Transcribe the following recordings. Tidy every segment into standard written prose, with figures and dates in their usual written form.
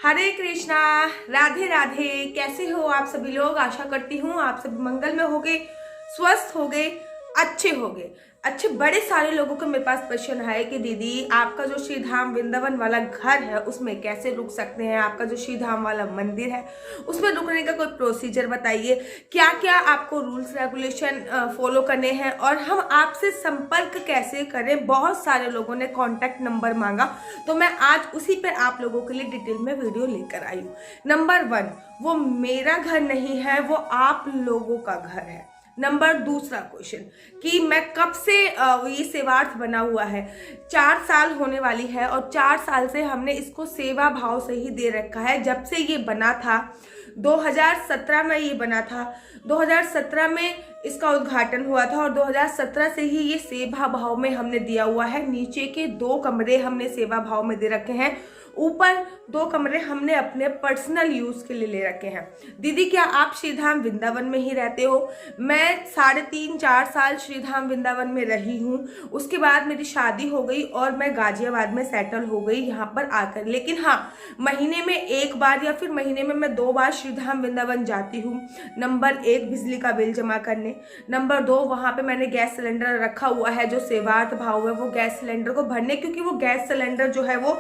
हरे कृष्णा। राधे राधे। कैसे हो आप सभी लोग? आशा करती हूँ आप सब मंगल में होगे, स्वस्थ होगे, अच्छे होगे। अच्छे बड़े सारे लोगों का मेरे पास प्रश्न है कि दीदी आपका जो श्री धाम वृंदावन वाला घर है उसमें कैसे रुक सकते हैं, आपका जो श्री धाम वाला मंदिर है उसमें रुकने का कोई प्रोसीजर बताइए, क्या क्या आपको रूल्स रेगुलेशन फॉलो करने हैं और हम आपसे संपर्क कैसे करें। बहुत सारे लोगों ने कॉन्टैक्ट नंबर मांगा तो मैं आज उसी पर आप लोगों के लिए डिटेल में वीडियो लेकर आई हूँ। नंबर 1, वो मेरा घर नहीं है, वो आप लोगों का घर है। नंबर दूसरा क्वेश्चन कि मैं कब से ये सेवार्थ बना हुआ है, 4 साल होने वाली है और 4 साल से हमने इसको सेवा भाव से ही दे रखा है। जब से ये बना था 2017 में ये बना था, 2017 में इसका उद्घाटन हुआ था और 2017 से ही ये सेवा भाव में हमने दिया हुआ है। नीचे के 2 कमरे हमने सेवा भाव में दे रखे हैं, ऊपर 2 कमरे हमने अपने पर्सनल यूज के लिए ले रखे हैं। दीदी क्या आप श्रीधाम वृंदावन में ही रहते हो? मैं 3.5-4 साल श्रीधाम वृंदावन में रही हूँ, उसके बाद मेरी शादी हो गई और मैं गाजियाबाद में सेटल हो गई यहाँ पर आकर। लेकिन हाँ, महीने में 1 बार या फिर महीने में मैं 2 बार श्रीधाम वृंदावन जाती हूँ। नंबर 1 बिजली का बिल जमा करने, नंबर 2 वहाँ पे मैंने गैस सिलेंडर रखा हुआ है जो सेवार्थ भाव है वो गैस सिलेंडर को भरने, क्योंकि वो गैस सिलेंडर जो है वो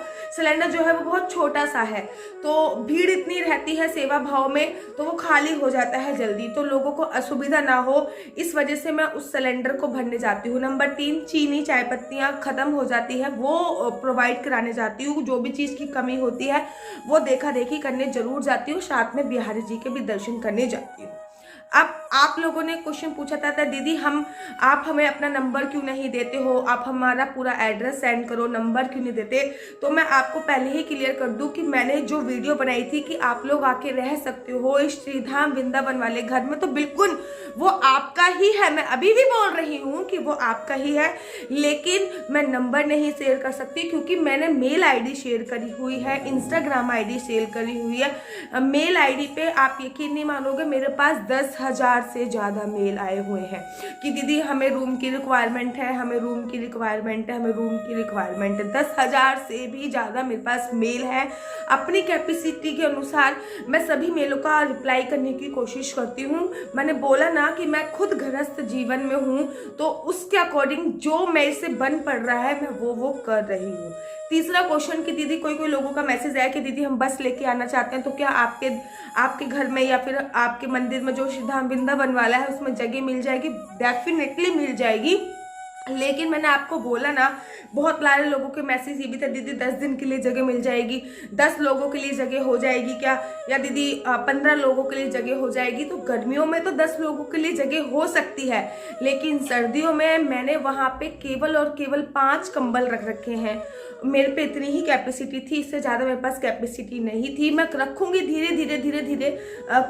बहुत छोटा सा है तो भीड़ इतनी रहती है सेवा भाव में तो वो खाली हो जाता है जल्दी, तो लोगों को असुविधा ना हो इस वजह से मैं उस सिलेंडर को भरने जाती हूँ। नंबर 3 चीनी चाय पत्तियाँ खत्म हो जाती है वो प्रोवाइड कराने जाती हूँ। जो भी चीज़ की कमी होती है वो देखा देखी करने जरूर जाती हूँ, साथ में बिहारी जी के भी दर्शन करने जाती हूँ। अब आप लोगों ने क्वेश्चन पूछा था दीदी आप हमें अपना नंबर क्यों नहीं देते हो, आप हमारा पूरा एड्रेस सेंड करो, नंबर क्यों नहीं देते। तो मैं आपको पहले ही क्लियर कर दूं कि मैंने जो वीडियो बनाई थी कि आप लोग आके रह सकते हो इस श्रीधाम वृंदावन वाले घर में, तो बिल्कुल वो आपका ही है। मैं अभी भी बोल रही हूँ कि वो आपका ही है, लेकिन मैं नंबर नहीं शेयर कर सकती क्योंकि मैंने मेल आईडी शेयर करी हुई है, इंस्टाग्राम आईडी शेयर करी हुई है। मेल आईडी पे आप यकीन नहीं मानोगे मेरे पास 10,000 से ज़्यादा मेल आए हुए हैं कि दीदी हमें रूम की रिक्वायरमेंट है, हमें रूम की रिक्वायरमेंट है, हमें रूम की रिक्वायरमेंट है। 10,000 से भी ज़्यादा मेरे पास मेल है। अपनी कैपेसिटी के अनुसार मैं सभी मेलों का रिप्लाई करने की कोशिश करती हूँ। मैंने बोला ना कि मैं खुद गृहस्थ जीवन में हूँ तो उसके अकॉर्डिंग जो मेरे से बन पड़ रहा है मैं वो कर रही हूँ। तीसरा क्वेश्चन कि दीदी कोई लोगों का मैसेज आया कि दीदी हम बस लेके आना चाहते हैं तो क्या आपके घर में या फिर आपके मंदिर में जो श्रीधाम वृंदावन वाला है उसमें जगह मिल जाएगी? डेफिनेटली मिल जाएगी, लेकिन मैंने आपको बोला ना बहुत सारे लोगों के मैसेज ये भी था दीदी 10 दिन के लिए जगह मिल जाएगी, 10 लोगों के लिए जगह हो जाएगी क्या, या दीदी 15 लोगों के लिए जगह हो जाएगी। तो गर्मियों में तो 10 लोगों के लिए जगह हो सकती है, लेकिन सर्दियों में मैंने वहाँ पे केवल और केवल 5 कंबल रख रखे हैं। मेरे पे इतनी ही कैपेसिटी थी, इससे ज़्यादा मेरे पास कैपेसिटी नहीं थी। मैं रखूँगी धीरे धीरे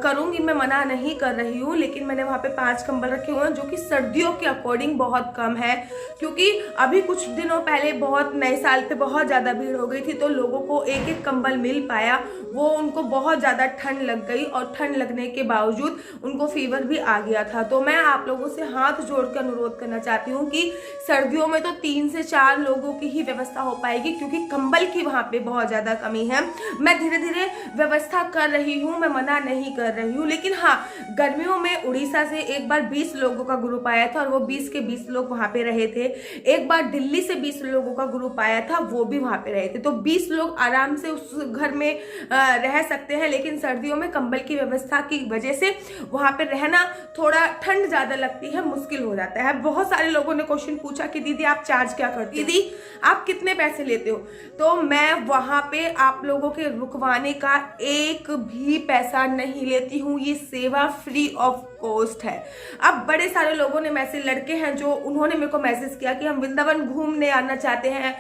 करूँगी, मैं मना नहीं कर रही हूँ, लेकिन मैंने वहाँ पे 5 कंबल रखे हुए हैं जो कि सर्दियों के अकॉर्डिंग बहुत कम है, क्योंकि अभी कुछ दिनों पहले बहुत नए साल पे बहुत ज़्यादा भीड़ हो गई थी तो लोगों को एक एक कंबल मिल पाया, वो उनको बहुत ज़्यादा ठंड लग गई और ठंड लगने के बावजूद उनको फीवर भी आ गया था। तो मैं आप लोगों से हाथ जोड़ कर अनुरोध करना चाहती हूँ कि सर्दियों में तो 3 से 4 लोगों की ही व्यवस्था हो पाएगी क्योंकि कंबल की वहाँ पे बहुत ज़्यादा कमी है। मैं धीरे धीरे व्यवस्था कर रही हूँ, मैं मना नहीं कर रही हूँ, लेकिन हाँ गर्मियों में उड़ीसा से एक बार 20 लोगों का ग्रुप आया था और वो 20 के 20 लोग वहाँ पे रहे थे। एक बार दिल्ली से 20 लोगों का ग्रुप आया था, वो भी वहाँ पे रहे थे। तो 20 लोग आराम से उस घर में रह सकते हैं, लेकिन सर्दियों में कंबल की व्यवस्था की वजह से वहाँ पे रहना थोड़ा ठंड ज़्यादा लगती है, मुश्किल हो जाता है। बहुत सारे लोगों ने क्वेश्चन पूछा कि दीदी आप चार्ज क्या करती हो, दीदी आप कितने पैसे लेते हो? तो मैं वहाँ पे आप लोगों के रुकवाने का एक भी पैसा नहीं लेती हूँ, ये सेवा फ्री ऑफ कॉस्ट है। अब बड़े सारे लोगों ने मैसेज, लड़के हैं जो उन्होंने मेरे को मैसेज किया कि हम वृंदावन घूमने आना चाहते हैं,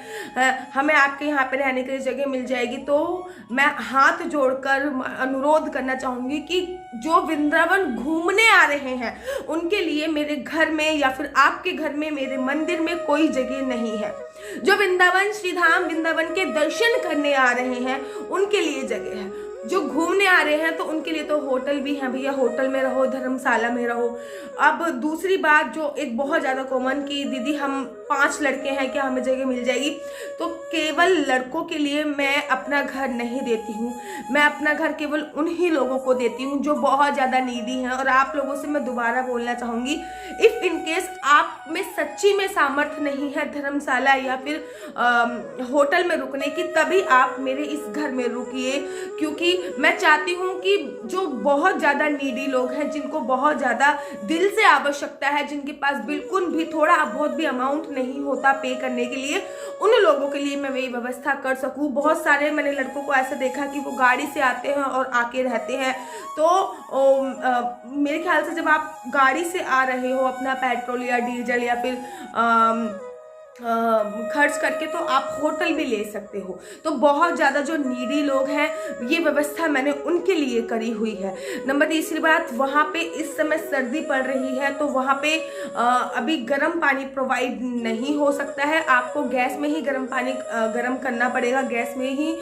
हमें आपके यहाँ पे रहने के लिए जगह मिल जाएगी। तो मैं हाथ जोड़कर अनुरोध करना चाहूँगी कि जो वृंदावन घूमने आ रहे हैं उनके लिए मेरे घर में या फिर आपके घर में मेरे मंदिर में कोई जगह नहीं है। जो वृंदावन श्रीधाम वृंदावन के दर्शन करने आ रहे हैं उनके लिए जगह है, जो घूमने आ रहे हैं तो उनके लिए तो होटल भी है भैया, होटल में रहो, धर्मशाला में रहो। अब दूसरी बात जो एक बहुत ज़्यादा कॉमन की दीदी हम 5 लड़के हैं, क्या हमें जगह मिल जाएगी? तो केवल लड़कों के लिए मैं अपना घर नहीं देती हूँ, मैं अपना घर केवल उन्हीं लोगों को देती हूँ जो बहुत ज़्यादा नीडी हैं। और आप लोगों से मैं दोबारा बोलना चाहूँगी, इफ़ इन केस आप में सच्ची में सामर्थ्य नहीं है धर्मशाला या फिर होटल में रुकने की, तभी आप मेरे इस घर में रुकिए, क्योंकि मैं चाहती हूँ कि जो बहुत ज़्यादा नीडी लोग हैं, जिनको बहुत ज़्यादा दिल से आवश्यकता है, जिनके पास बिल्कुल भी थोड़ा बहुत भी अमाउंट नहीं होता पे करने के लिए, उन लोगों के लिए मैं वही व्यवस्था कर सकूं। बहुत सारे मैंने लड़कों को ऐसा देखा कि वो गाड़ी से आते हैं और आके रहते हैं। तो मेरे ख्याल से जब आप गाड़ी से आ रहे हो अपना पेट्रोल या डीजल या फिर खर्च करके, तो आप होटल भी ले सकते हो। तो बहुत ज़्यादा जो नीडी लोग हैं, ये व्यवस्था मैंने उनके लिए करी हुई है। नंबर तीसरी बात, वहाँ पे इस समय सर्दी पड़ रही है, तो वहाँ पे अभी गर्म पानी प्रोवाइड नहीं हो सकता है, आपको गैस में ही गर्म पानी गर्म करना पड़ेगा, गैस में ही।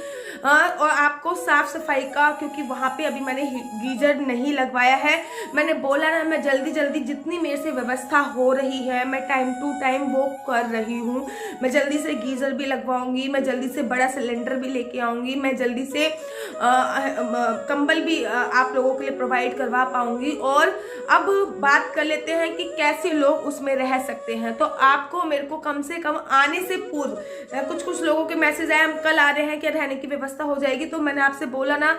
और आपको साफ सफाई का, क्योंकि वहाँ पे अभी मैंने गीजर नहीं लगवाया है, मैंने बोला ना, मैं जल्दी जल्दी जितनी मेरे से व्यवस्था हो रही है मैं टाइम टू टाइम वो कर रही हूँ। मैं जल्दी से गीजर भी लगवाऊंगी, मैं जल्दी से बड़ा सिलेंडर भी लेके आऊंगी, मैं जल्दी से कंबल भी आप लोगों के लिए प्रोवाइड करवा पाऊंगी। और अब बात कर लेते हैं कि कैसे लोग उसमें रह सकते हैं। तो आपको मेरे को कम से कम आने से पूर्व, कुछ लोगों के मैसेज आए, हम कल आ रहे हैं, क्या रहने की व्यवस्था हो जाएगी? तो मैंने आपसे बोला ना,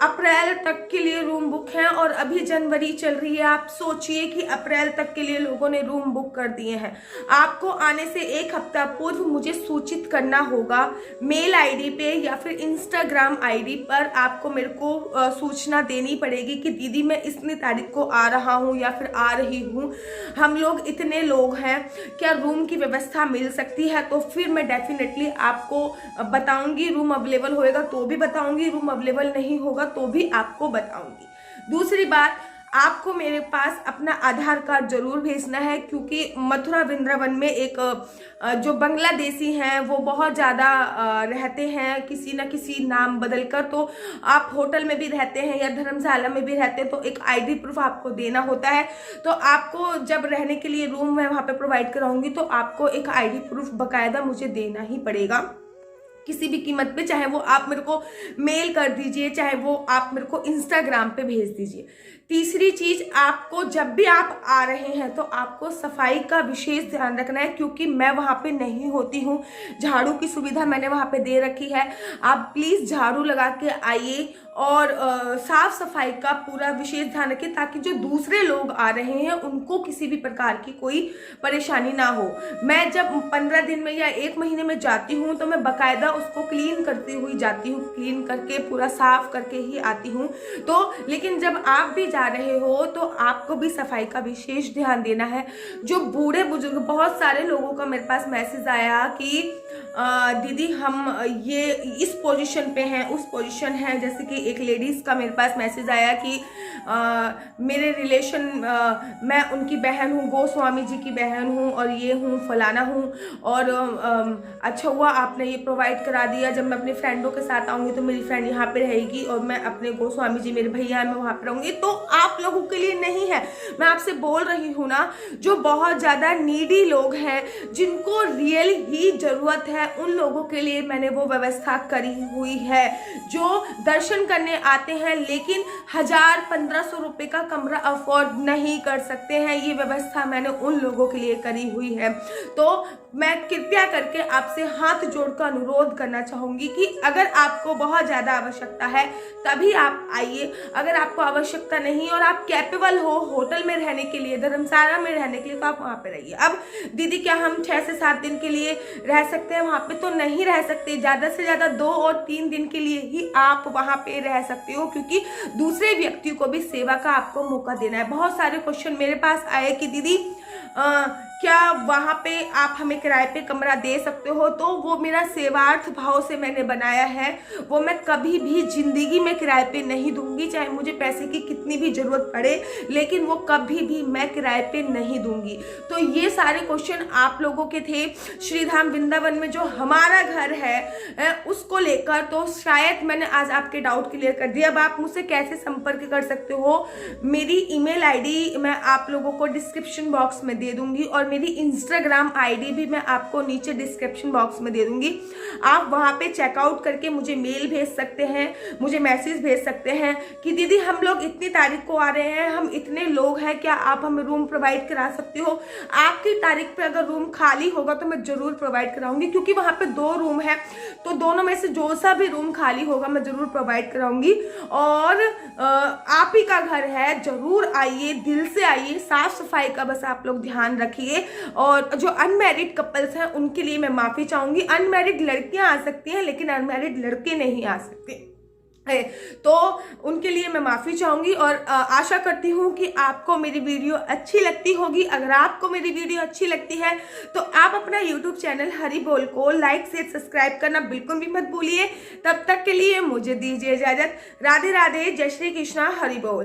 अप्रैल तक के लिए रूम बुक हैं और अभी जनवरी चल रही है। आप सोचिए कि अप्रैल तक के लिए लोगों ने रूम बुक कर दिए हैं। आपको आने से 1 हफ्ता पूर्व मुझे सूचित करना होगा, मेल आईडी पे या फिर इंस्टाग्राम आईडी पर आपको मेरे को सूचना देनी पड़ेगी कि दीदी मैं इतनी तारीख को आ रहा हूँ या फिर आ रही हूँ, हम लोग इतने लोग हैं, क्या रूम की व्यवस्था मिल सकती है? तो फिर मैं डेफिनेटली आपको बताऊंगी, रूम अवेलेबल होएगा तो भी बताऊंगी, रूम अवेलेबल नहीं होगा तो भी आपको बताऊंगी। दूसरी बात, आपको मेरे पास अपना आधार कार्ड जरूर भेजना है, क्योंकि मथुरा वृंदावन में एक जो बांग्लादेशी हैं वो बहुत ज़्यादा रहते हैं, किसी न किसी नाम बदलकर। तो आप होटल में भी रहते हैं या धर्मशाला में भी रहते हैं, तो एक आईडी प्रूफ आपको देना होता है। तो आपको जब रहने के लिए रूम मैं वहाँ पे प्रोवाइड कराऊंगी, तो आपको एक आईडी प्रूफ बाकायदा मुझे देना ही पड़ेगा किसी भी कीमत पे, चाहे वो आप मेरे को मेल कर दीजिए, चाहे वो आप मेरे को इंस्टाग्राम पे भेज दीजिए। तीसरी चीज, आपको जब भी आप आ रहे हैं तो आपको सफाई का विशेष ध्यान रखना है, क्योंकि मैं वहाँ पे नहीं होती हूँ। झाड़ू की सुविधा मैंने वहाँ पे दे रखी है, आप प्लीज झाड़ू लगा के आइए और साफ सफाई का पूरा विशेष ध्यान रखें, ताकि जो दूसरे लोग आ रहे हैं उनको किसी भी प्रकार की कोई परेशानी ना हो। मैं जब 15 दिन में या 1 महीने में जाती हूँ तो मैं बाकायदा उसको क्लीन करती हुई जाती हूँ, क्लीन करके पूरा साफ करके ही आती हूँ। तो लेकिन जब आप भी जा रहे हो तो आपको भी सफाई का विशेष ध्यान देना है। जो बूढ़े बुजुर्ग, बहुत सारे लोगों का मेरे पास मैसेज आया कि दीदी हम ये इस पोजीशन पे हैं, उस पोजीशन है, जैसे कि एक लेडीज़ का मेरे पास मैसेज आया कि मेरे रिलेशन, मैं उनकी बहन हूँ, गोस्वामी जी की बहन हूँ और ये हूँ, फलाना हूँ, और अच्छा हुआ आपने ये प्रोवाइड करा दिया, जब मैं अपने फ्रेंडों के साथ आऊँगी तो मेरी फ्रेंड यहाँ पे रहेगी और मैं अपने गोस्वामी जी मेरे भैया हैं, मैं वहाँ पे रहूँगी। तो आप लोगों के लिए नहीं है, मैं आपसे बोल रही हूँ ना, जो बहुत ज़्यादा नीडी लोग हैं, जिनको रियल ही ज़रूरत है, उन लोगों के लिए मैंने वो व्यवस्था करी हुई है। जो दर्शन करने आते हैं लेकिन 1000-1500 रुपए का कमरा अफोर्ड नहीं कर सकते हैं, ये व्यवस्था मैंने उन लोगों के लिए करी हुई है। तो मैं कृपया करके आपसे हाथ जोड़कर अनुरोध करना चाहूँगी कि अगर आपको बहुत ज़्यादा आवश्यकता है तभी आप आइए, अगर आपको आवश्यकता नहीं और आप कैपेबल हो होटल में रहने के लिए, धर्मशाला में रहने के लिए, तो आप वहाँ पे रहिए। अब दीदी क्या हम 6 से 7 दिन के लिए रह सकते हैं वहाँ पे? तो नहीं रह सकते, ज़्यादा से ज़्यादा 2 और 3 दिन के लिए ही आप वहाँ पे रह सकते हो, क्योंकि दूसरे व्यक्ति को भी सेवा का आपको मौका देना है। बहुत सारे क्वेश्चन मेरे पास आए कि दीदी क्या वहाँ पे आप हमें किराए पे कमरा दे सकते हो? तो वो मेरा सेवार्थ भाव से मैंने बनाया है, वो मैं कभी भी जिंदगी में किराए पे नहीं दूंगी, चाहे मुझे पैसे की कितनी भी जरूरत पड़े, लेकिन वो कभी भी मैं किराए पे नहीं दूंगी। तो ये सारे क्वेश्चन आप लोगों के थे श्रीधाम वृंदावन में जो हमारा घर है उसको लेकर, तो शायद मैंने आज आपके डाउट क्लियर कर दिया। अब आप मुझसे कैसे संपर्क कर सकते हो, मेरी ईमेल आईडी मैं आप लोगों को डिस्क्रिप्शन बॉक्स में दे दूंगी और मेरी इंस्टाग्राम आईडी भी मैं आपको नीचे डिस्क्रिप्शन बॉक्स में दे दूंगी। आप वहाँ पे चेकआउट करके मुझे मेल भेज सकते हैं, मुझे मैसेज भेज सकते हैं कि दीदी हम लोग इतनी तारीख को आ रहे हैं, हम इतने लोग हैं, क्या आप हमें रूम प्रोवाइड करा सकते हो। आपकी तारीख पे अगर रूम खाली होगा तो मैं ज़रूर प्रोवाइड कराऊंगी, क्योंकि वहाँ पे 2 रूम है, तो दोनों में से जो सा भी रूम खाली होगा मैं ज़रूर प्रोवाइड कराऊंगी। और आप ही का घर है, ज़रूर आइए, दिल से आइए, साफ सफाई का बस आप लोग ध्यान रखिए। और जो अनमैरिड कपल्स हैं उनके लिए मैं माफ़ी चाहूँगी। अनमैरिड लड़कियां आ सकती हैं लेकिन अनमैरिड लड़के नहीं आ सकते है, तो उनके लिए मैं माफ़ी चाहूँगी। और आशा करती हूँ कि आपको मेरी वीडियो अच्छी लगती होगी। अगर आपको मेरी वीडियो अच्छी लगती है तो आप अपना यूट्यूब चैनल हरी बोल को लाइक से सब्सक्राइब करना बिल्कुल भी मत भूलिए। तब तक के लिए मुझे दीजिए इजाज़त। राधे राधे, जय श्री कृष्णा, हरि बोल।